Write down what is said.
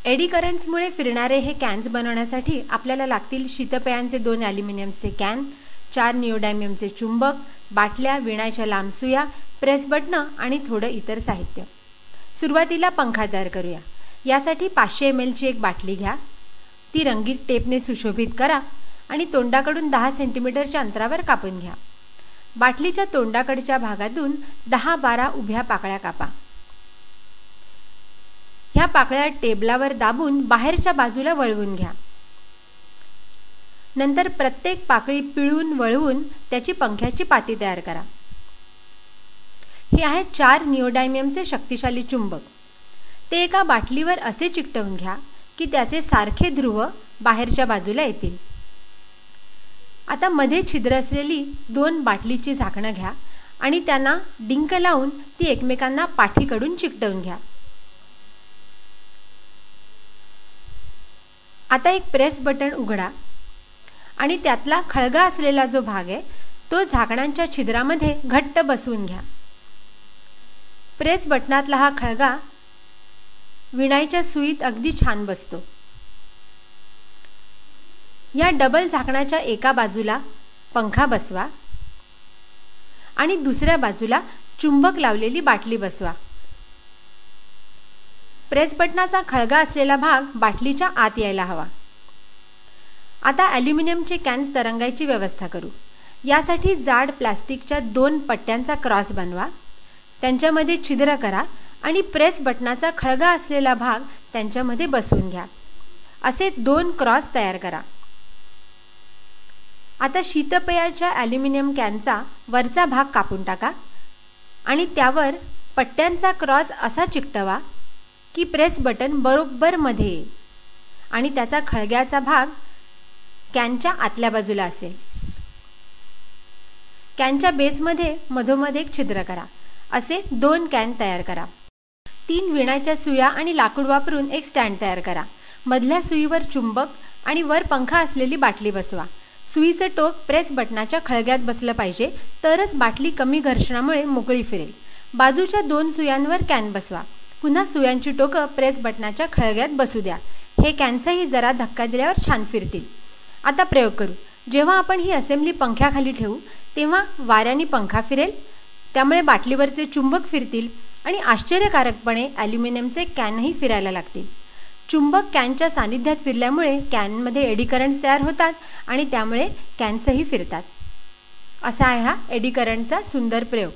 Eddy करंट्समुळे फिरणारे हे cans बनवण्यासाठी आपल्याला लागतील शीतपेयांचे 2 ॲल्युमिनियमचे कॅन, 4 निओडायमियमचे चुंबक, बाटल्या, विणायच्या लांब सुया, प्रेस बटणं आणि थोडं इतर साहित्य. सुरुवातीला पंखा तयार करूया. यासाठी 500 ml ची एक बाटली घ्या. ती रंगीत टेपने सुशोभित करा आणि तोंडाकडून 10 सेंटीमीटरच्या अंतरावर कापून घ्या. बाटलीच्या तोंडाकडच्या भागातून 10-12 उभ्या पाकळ्या कापा. ह्या पाकळ्या टेबलावर दाबून बाहेरच्या बाजूला वळवून घ्या. नंतर प्रत्येक पाकळी पिळून वळवून त्याची पंख्याची पाती तयार करा. हे आहेत 4 निओडायमियमचे शक्तिशाली चुंबक. ते एका बाटलीवर असे चिकटवून घ्या की त्याचे सारखे ध्रुव बाहेरच्या बाजूला येतील. आता मध्ये छिद्र असलेली 2 बाटलीची झाकणं घ्या आणि त्यांना डिंक लावून ती एकमेकांना पाठीकडून चिकटवून घ्या. आता एक प्रेस बटन उघडा आणि त्यातला खळगा असलेला जो भाग आहे तो झाकणांच्या छिद्रामध्ये घट्ट बसवून घ्या. प्रेस बटनातला हा खळगा विणायच्या सुईत अगदी छान बसतो. या डबल झाकणाच्या एका बाजूला पंखा बसवा आणि दुसऱ्या बाजूला चुंबक लावलेली बाटली बसवा. प्रेस बटनाचा खळगा असलेला भाग बाटलीच्या आत यायला हवा. आता ॲल्युमिनियमचे कॅन्स तरंगायची व्यवस्था करू. यासाठी जाड प्लास्टिकच्या 2 पट्ट्यांचा क्रॉस बनवा. त्यांच्यामध्ये छिद्र करा आणि प्रेस बटनाचा खळगा असलेला भाग त्यांच्यामध्ये बसवून घ्या. असे 2 क्रॉस तयार करा. आता शीतपेयाच्या ॲल्युमिनियम कॅनचा वरचा भाग कापून टाका आणि त्यावर पट्ट्यांचा क्रॉस असा चिकटवा की प्रेस बटन बरोबर मध्ये येईल आणि त्याचा खळग्याचा भाग कॅनच्या आतल्या बाजूला असेल. कॅनच्या बेसमध्ये मधोमध एक छिद्र करा. असे 2 कॅन तयार करा. 3 विणायच्या सुया आणि लाकूड वापरून एक स्टँड तयार करा. मधल्या सुईवर चुंबक आणि वर पंखा असलेली बाटली बसवा. सुईचं टोक प्रेस बटनाच्या खळग्यात बसलं पाहिजे, तरच बाटली कमी घर्षणामुळे मोकळी फिरेल. बाजूच्या 2 सुयांवर कॅन बसवा. पुन्हा सुयांची टोकं प्रेस बटनाच्या खळग्यात बसू द्या. हे कॅन्सही जरा धक्का दिल्यावर छान फिरतील. आता प्रयोग करू. जेव्हा आपण ही असेंब्ली पंख्याखाली ठेवू तेव्हा वाऱ्याने पंखा फिरेल, त्यामुळे बाटलीवरचे चुंबक फिरतील आणि आश्चर्यकारकपणे ॲल्युमिनियमचे कॅनही फिरायला लागतील. चुंबक कॅनच्या सानिध्यात फिरल्यामुळे कॅनमध्ये एडी करंट्स तयार होतात आणि त्यामुळे कॅन्सही फिरतात. असा आहे हा एडी करंटचा सुंदर प्रयोग.